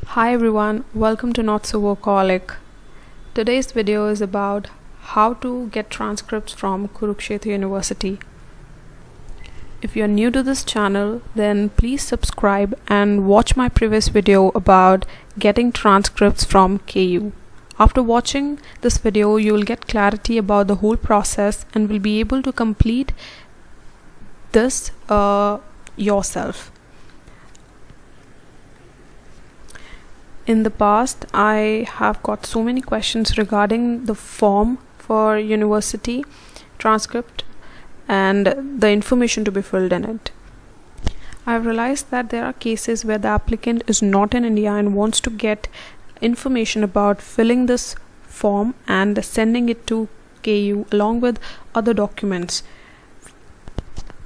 Hi everyone, welcome to Notsoworkholic. Today's video is about how to get transcripts from Kurukshetra University. If you're new to this channel, then please subscribe and watch my previous video about getting transcripts from KU. After watching this video, you will get clarity about the whole process and will be able to complete this yourself. In the past, I have got so many questions regarding the form for university transcript and the information to be filled in it. I've realized that there are cases where the applicant is not in India and wants to get information about filling this form and sending it to KU along with other documents.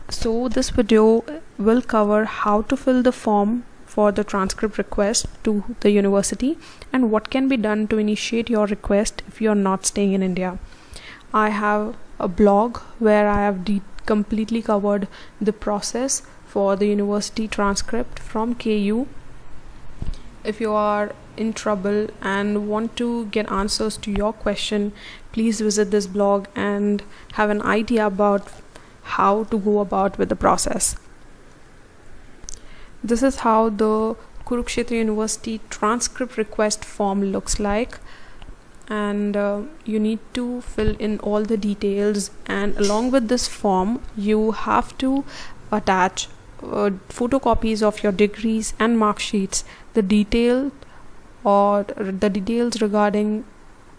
So this video will cover how to fill the form for the transcript request to the university and what can be done to initiate your request if you are not staying in India. I have a blog where I have completely covered the process for the university transcript from KU. If you are in trouble and want to get answers to your question, please visit this blog and have an idea about how to go about with the process. This is how the Kurukshetra University transcript request form looks like, and you need to fill in all the details, and along with this form you have to attach photocopies of your degrees and mark sheets. The details regarding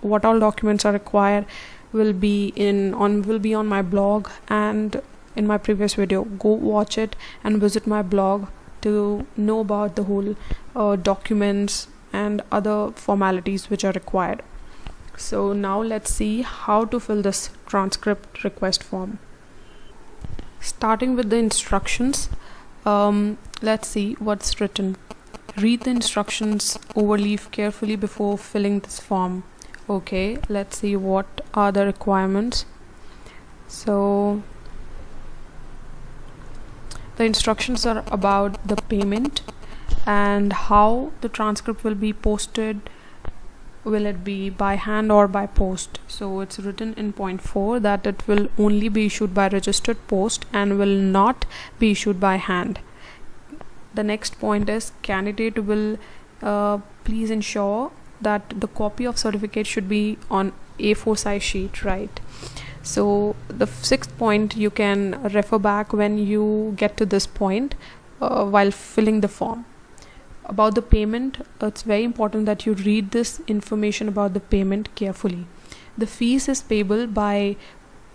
what all documents are required will be on my blog and in my previous video. Go watch it and visit my blog to know about the whole documents and other formalities which are required. So now let's see how to fill this transcript request form. Starting with the instructions, let's see what's written. Read the instructions overleaf carefully before filling this form. Okay, let's see what are the requirements. So the instructions are about the payment and how the transcript will be posted. Will it be by hand or by post? So it's written in point 4 that it will only be issued by registered post and will not be issued by hand. The next point is candidate will please ensure that the copy of certificate should be on A4 size sheet, right? So the 6th point you can refer back when you get to this point while filling the form. About the payment, it's very important that you read this information about the payment carefully. The fees is payable by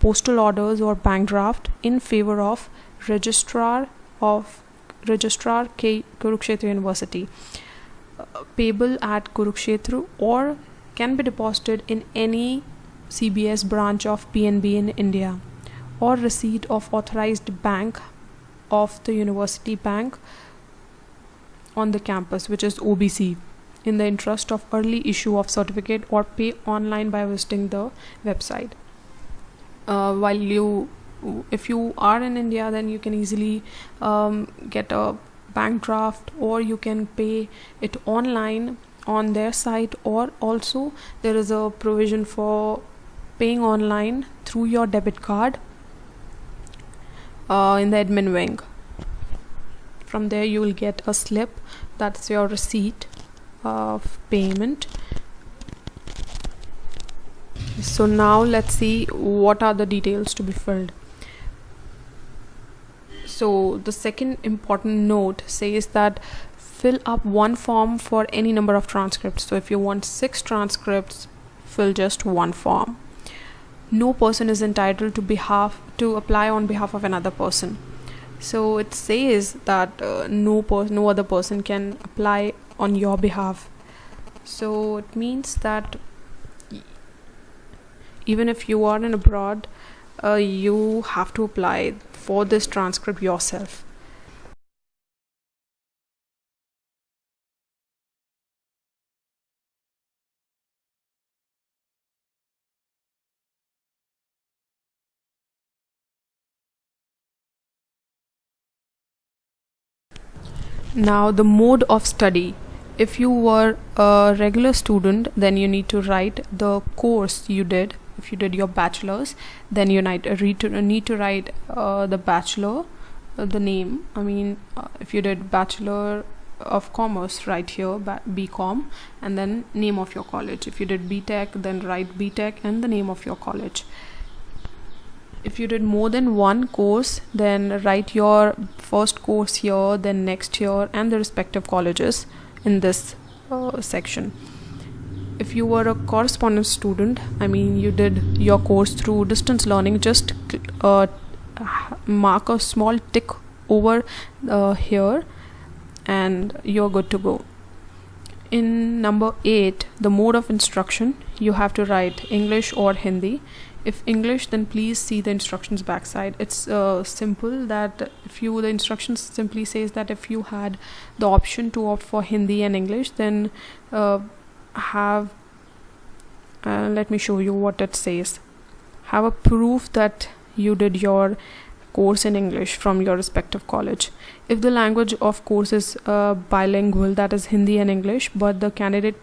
postal orders or bank draft in favor of Registrar K Kurukshetra University, payable at Kurukshetra or can be deposited in any CBS branch of PNB in India, or receipt of authorized bank of the university bank on the campus, which is OBC, in the interest of early issue of certificate, or pay online by visiting the website. If you are in India, then you can easily get a bank draft, or you can pay it online on their site, or also there is a provision for paying online through your debit card in the admin wing. From there you will get a slip, that's your receipt of payment. So now let's see what are the details to be filled. So the second important note says that fill up one form for any number of transcripts. So if you want 6 transcripts, fill just one form. No person is entitled to apply on behalf of another person. So it says that no other person can apply on your behalf. So it means that even if you are in abroad, you have to apply for this transcript yourself. Now the mode of study. If you were a regular student, then you need to write the course you did. If you did your bachelor's, then you need to write the bachelor, the name. If you did Bachelor of Commerce, write here BCom, and then name of your college. If you did BTech, then write BTech and the name of your college. If you did more than one course, then write your first course here, then next here, and the respective colleges in this section. If you were a correspondence student, you did your course through distance learning, just mark a small tick over here and you're good to go. In number 8, the mode of instruction, you have to write English or Hindi. If English, then please see the instructions backside. It's simple that the instructions simply says that if you had the option to opt for Hindi and English, then let me show you what it says. Have a proof that you did your course in English from your respective college. If the language of course is bilingual, that is Hindi and English, but the candidate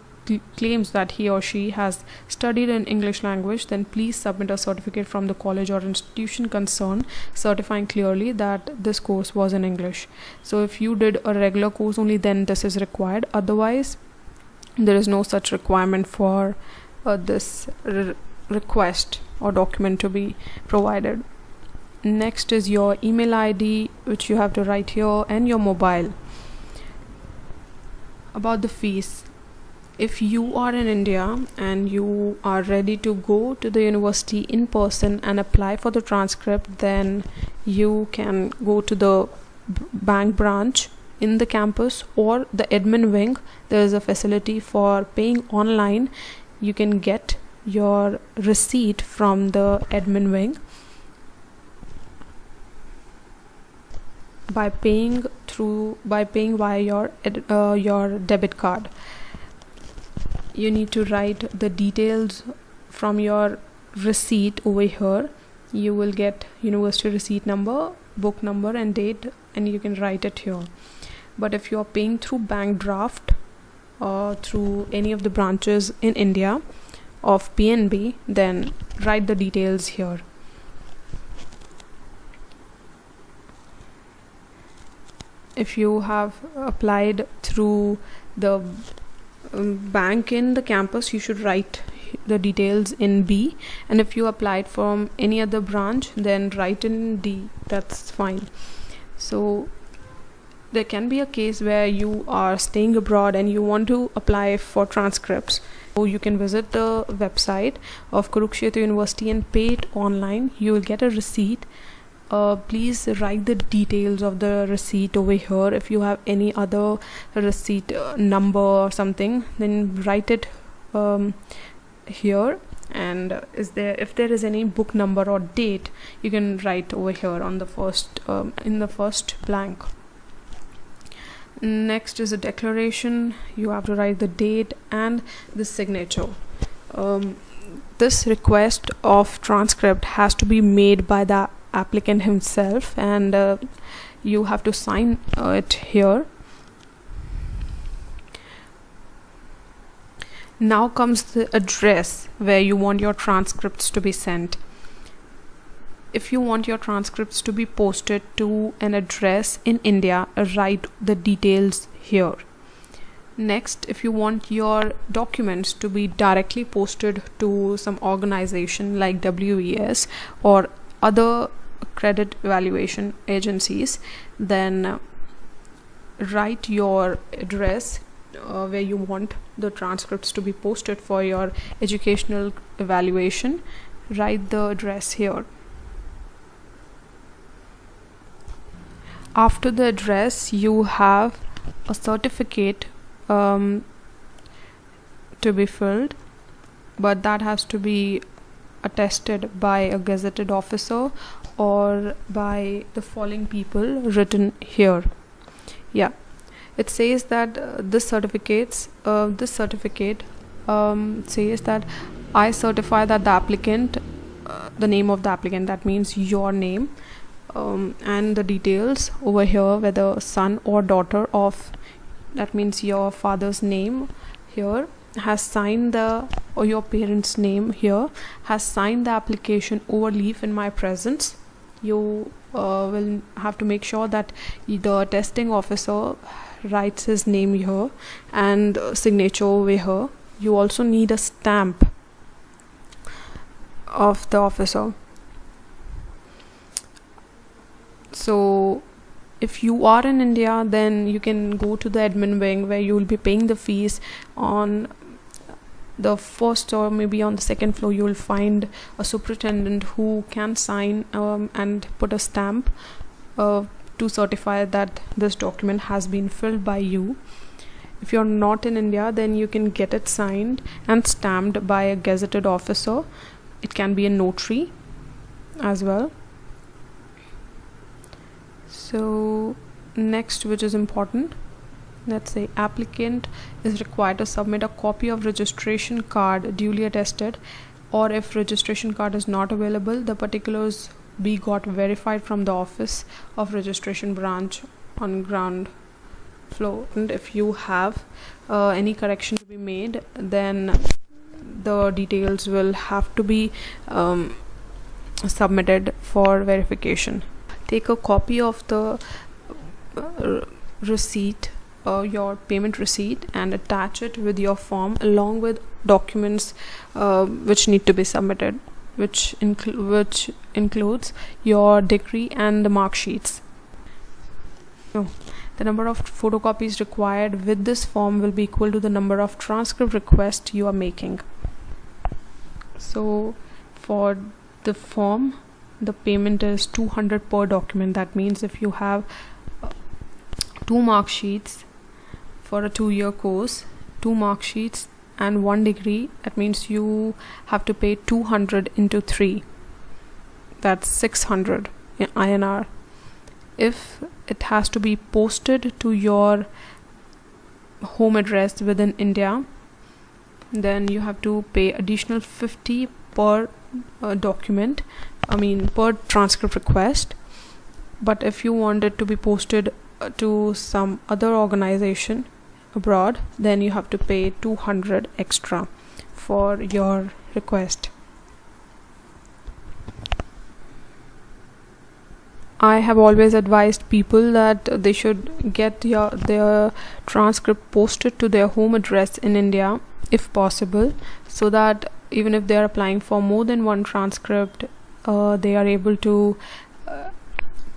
claims that he or she has studied in English language, then please submit a certificate from the college or institution concerned certifying clearly that this course was in English. So if you did a regular course only, then this is required. Otherwise, there is no such requirement for this request or document to be provided. Next is your email ID, which you have to write here, and your mobile. About the fees, if you are in India and you are ready to go to the university in person and apply for the transcript, then you can go to the bank branch in the campus or the admin wing. There is a facility for paying online. You can get your receipt from the admin wing by paying via your debit card. You need to write the details from your receipt over here. You will get university receipt number, book number, and date, and you can write it here. But if you are paying through bank draft or through any of the branches in India of PNB, then write the details here. If you have applied through the bank in the campus, you should write the details in B, and if you applied from any other branch, then write in D. That's fine. So there can be a case where you are staying abroad and you want to apply for transcripts. So you can visit the website of Kurukshetra University and pay it online. You will get a receipt. Please write the details of the receipt over here. If you have any other receipt number or something, then write it here. And if there is any book number or date, you can write over here on the first in the first blank. Next is a declaration. You have to write the date and the signature. This request of transcript has to be made by the applicant himself, and you have to sign it here. Now comes the address where you want your transcripts to be sent. If you want your transcripts to be posted to an address in India, write the details here. Next, if you want your documents to be directly posted to some organization like WES or other credit evaluation agencies, then write your address where you want the transcripts to be posted for your educational evaluation. Write the address here. After the address, you have a certificate to be filled, but that has to be attested by a gazetted officer or by the following people written here. Yeah, it says that this certificate says that I certify that the applicant, the name of the applicant, that means your name, and the details over here, whether son or daughter of that means your father's name here, has signed or your parents' name here, has signed the application over leave in my presence, you will have to make sure that the testing officer writes his name here and signature over here. You also need a stamp of the officer. So if you are in India, then you can go to the admin wing where you will be paying the fees. On the first or maybe on the second floor, you will find a superintendent who can sign and put a stamp to certify that this document has been filled by you. If you're not in India, then you can get it signed and stamped by a gazetted officer. It can be a notary as well. So next, which is important, let's say applicant is required to submit a copy of registration card duly attested, or if registration card is not available, the particulars be got verified from the office of registration branch on ground floor. And if you have any correction to be made, then the details will have to be submitted for verification. Take a copy of the receipt, your payment receipt, and attach it with your form along with documents which need to be submitted, which includes your degree and the mark sheets. The number of photocopies required with this form will be equal to the number of transcript requests you are making. So for the form, the payment is 200 per document. That means if you have 2 mark sheets for a 2-year course, 2 mark sheets and 1 degree, that means you have to pay 200 into 3. That's 600 INR. If it has to be posted to your home address within India, then you have to pay additional 50 per document, per transcript request. But if you want it to be posted to some other organization abroad, then you have to pay 200 extra for your request. I have always advised people that they should get their transcript posted to their home address in India if possible, so that even if they are applying for more than one transcript, they are able to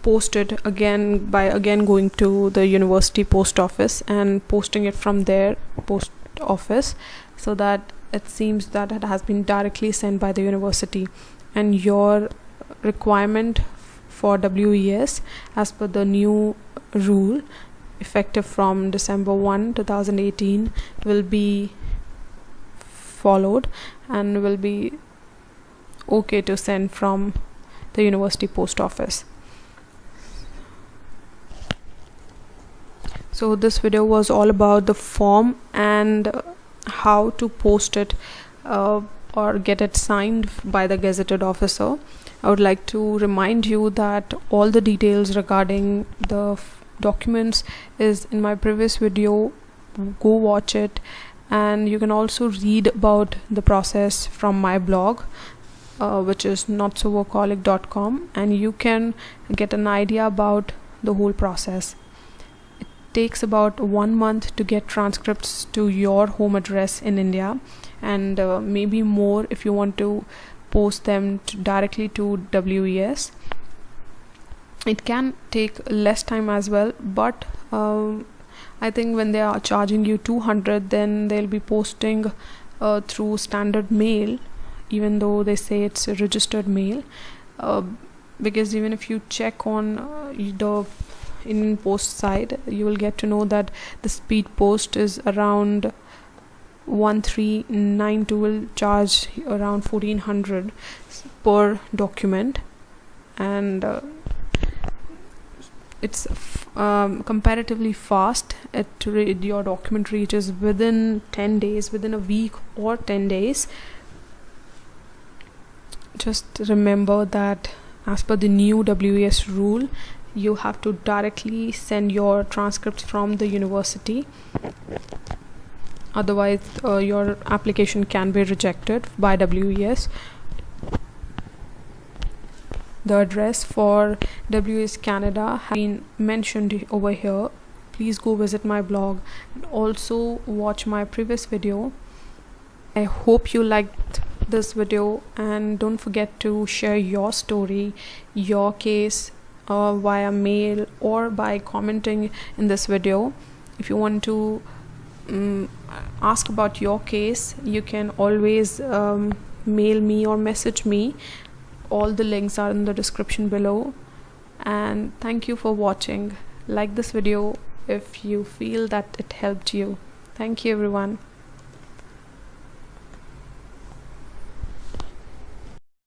post it by going to the university post office and posting it from their post office, so that it seems that it has been directly sent by the university. And your requirement for WES, as per the new rule effective from December 1, 2018, will be followed and will be okay to send from the university post office. So this video was all about the form and how to post it or get it signed by the gazetted officer. I would like to remind you that all the details regarding the documents is in my previous video. Go watch it, and you can also read about the process from my blog, which is Notsoworkholic.com, and you can get an idea about the whole process. It takes about 1 month to get transcripts to your home address in India, and maybe more if you want to post them directly to WES. It can take less time as well, but I think when they are charging you 200, then they'll be posting through standard mail, even though they say it's a registered mail, because even if you check on the Indian Post site, you will get to know that the speed post is around 1392, will charge around 1400 per document, and it's comparatively fast. Your document reaches within 10 days, within a week or 10 days. Just remember that as per the new WES rule, you have to directly send your transcripts from the university. Otherwise your application can be rejected by WES. The address for WES Canada has been mentioned over here. Please go visit my blog and also watch my previous video. I hope you liked this video, and don't forget to share your story, your case via mail or by commenting in this video. If you want to ask about your case, you can always mail me or message me. All the links are in the description below. And thank you for watching. Like this video if you feel that it helped you. Thank you everyone.